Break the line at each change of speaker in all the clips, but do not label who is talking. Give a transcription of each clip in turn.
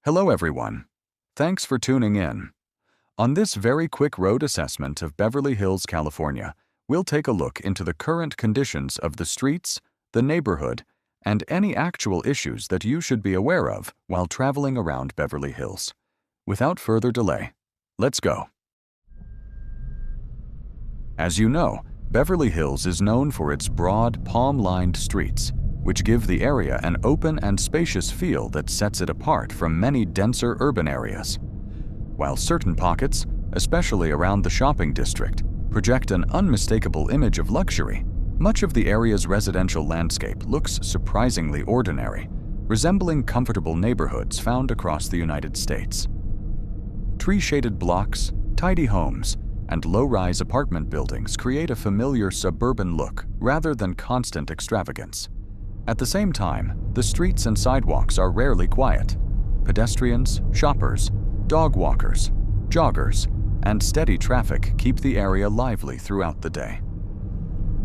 Hello everyone. Thanks for tuning in. On this very quick road assessment of Beverly Hills, California, we'll take a look into the current conditions of the streets, the neighborhood, and any actual issues that you should be aware of while traveling around Beverly Hills. Without further delay, let's go. As you know, Beverly Hills is known for its broad, palm-lined streets, which give the area an open and spacious feel that sets it apart from many denser urban areas. While certain pockets, especially around the shopping district, project an unmistakable image of luxury, much of the area's residential landscape looks surprisingly ordinary, resembling comfortable neighborhoods found across the United States. Tree-shaded blocks, tidy homes, and low-rise apartment buildings create a familiar suburban look rather than constant extravagance. At the same time, the streets and sidewalks are rarely quiet. Pedestrians, shoppers, dog walkers, joggers, and steady traffic keep the area lively throughout the day.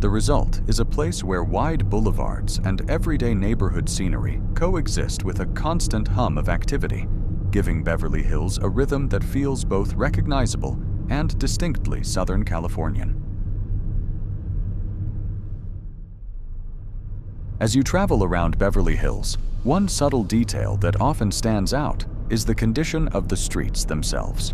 The result is a place where wide boulevards and everyday neighborhood scenery coexist with a constant hum of activity, giving Beverly Hills a rhythm that feels both recognizable and distinctly Southern Californian. As you travel around Beverly Hills, one subtle detail that often stands out is the condition of the streets themselves.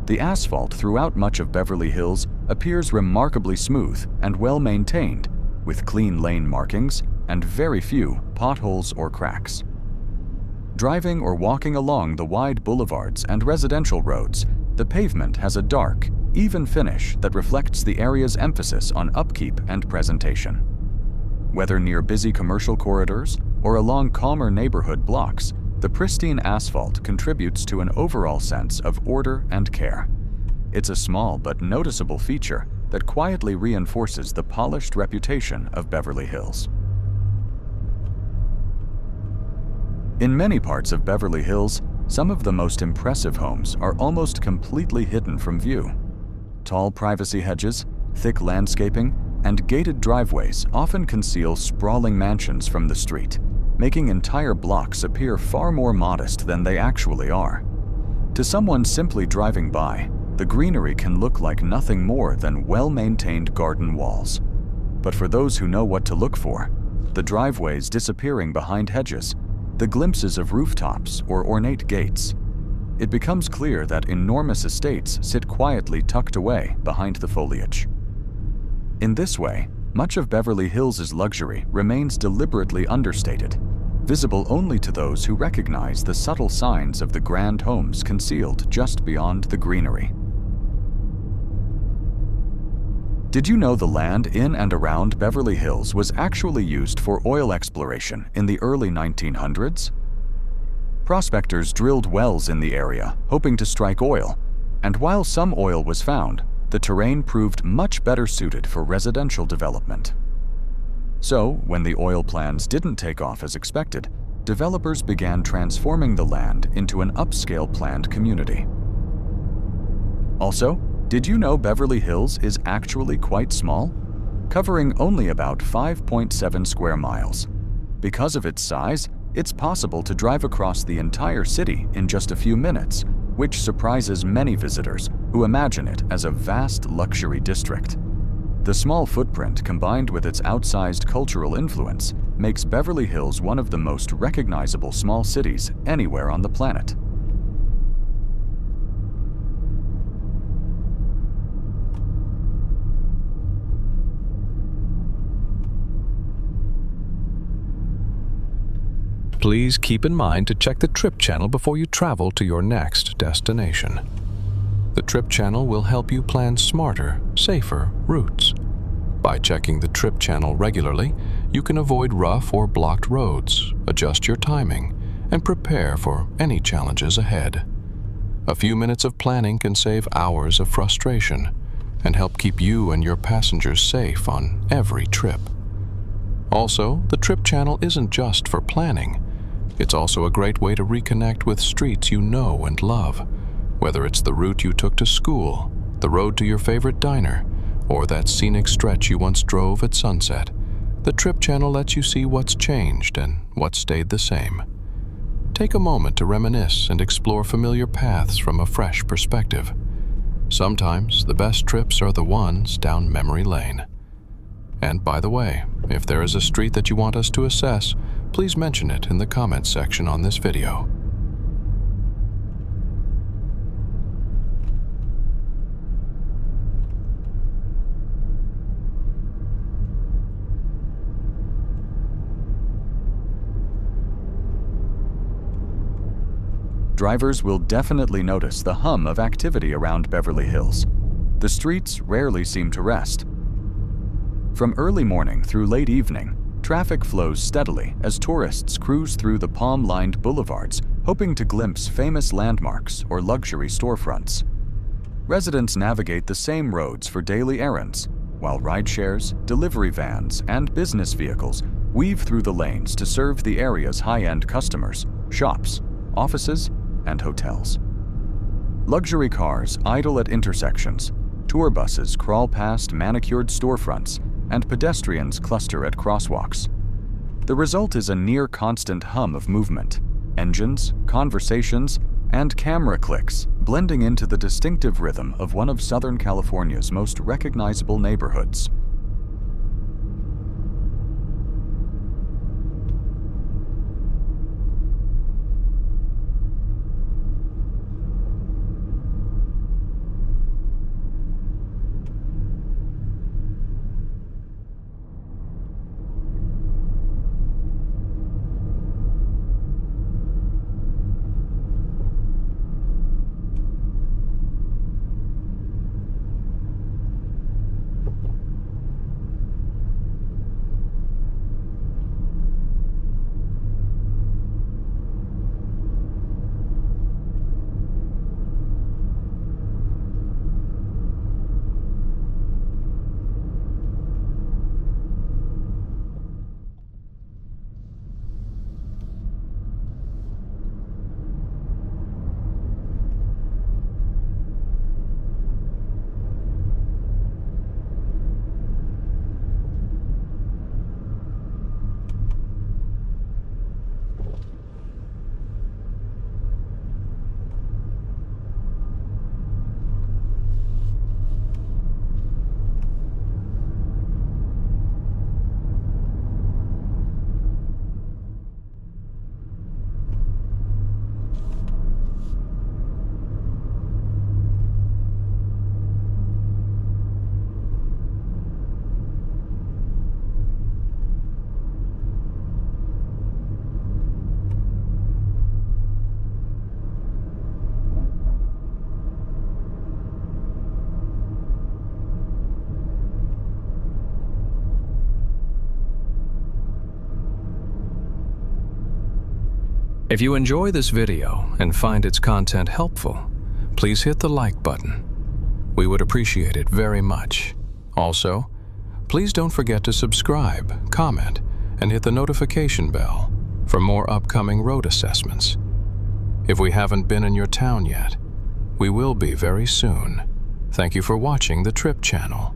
The asphalt throughout much of Beverly Hills appears remarkably smooth and well-maintained, with clean lane markings and very few potholes or cracks. Driving or walking along the wide boulevards and residential roads, the pavement has a dark, even finish that reflects the area's emphasis on upkeep and presentation. Whether near busy commercial corridors or along calmer neighborhood blocks, the pristine asphalt contributes to an overall sense of order and care. It's a small but noticeable feature that quietly reinforces the polished reputation of Beverly Hills. In many parts of Beverly Hills, some of the most impressive homes are almost completely hidden from view. Tall privacy hedges, thick landscaping, and gated driveways often conceal sprawling mansions from the street, making entire blocks appear far more modest than they actually are. To someone simply driving by, the greenery can look like nothing more than well-maintained garden walls. But for those who know what to look for, the driveways disappearing behind hedges, the glimpses of rooftops or ornate gates, it becomes clear that enormous estates sit quietly tucked away behind the foliage. In this way, much of Beverly Hills' luxury remains deliberately understated, visible only to those who recognize the subtle signs of the grand homes concealed just beyond the greenery. Did you know the land in and around Beverly Hills was actually used for oil exploration in the early 1900s? Prospectors drilled wells in the area, hoping to strike oil, and while some oil was found, the terrain proved much better suited for residential development. So, when the oil plans didn't take off as expected, developers began transforming the land into an upscale planned community. Also, did you know Beverly Hills is actually quite small, covering only about 5.7 square miles? Because of its size, it's possible to drive across the entire city in just a few minutes, which surprises many visitors who imagine it as a vast luxury district. The small footprint combined with its outsized cultural influence makes Beverly Hills one of the most recognizable small cities anywhere on the planet.
Please keep in mind to check the trip channel before you travel to your next destination. The trip channel will help you plan smarter, safer routes. By checking the trip channel regularly, you can avoid rough or blocked roads, adjust your timing, and prepare for any challenges ahead. A few minutes of planning can save hours of frustration and help keep you and your passengers safe on every trip. Also, the trip channel isn't just for planning. It's also a great way to reconnect with streets you know and love, whether it's the route you took to school, the road to your favorite diner, or that scenic stretch you once drove at sunset. The trip channel lets you see what's changed and what stayed the same. take a moment to reminisce and explore familiar paths from a fresh perspective. Sometimes the best trips are the ones down memory lane. And by the way, if there is a street that you want us to assess, please mention it in the comments section on this video.
Drivers will definitely notice the hum of activity around Beverly Hills. The streets rarely seem to rest. From early morning through late evening, traffic flows steadily as tourists cruise through the palm-lined boulevards, hoping to glimpse famous landmarks or luxury storefronts. Residents navigate the same roads for daily errands, while rideshares, delivery vans, and business vehicles weave through the lanes to serve the area's high-end customers, shops, offices, and hotels. Luxury cars idle at intersections, tour buses crawl past manicured storefronts, and pedestrians cluster at crosswalks. The result is a near-constant hum of movement, engines, conversations, and camera clicks blending into the distinctive rhythm of one of Southern California's most recognizable neighborhoods.
If you enjoy this video and find its content helpful, please hit the like button. We would appreciate it very much. Also, please don't forget to subscribe, comment, and hit the notification bell for more upcoming road assessments. If we haven't been in your town yet, we will be very soon. Thank you for watching the Trip Channel.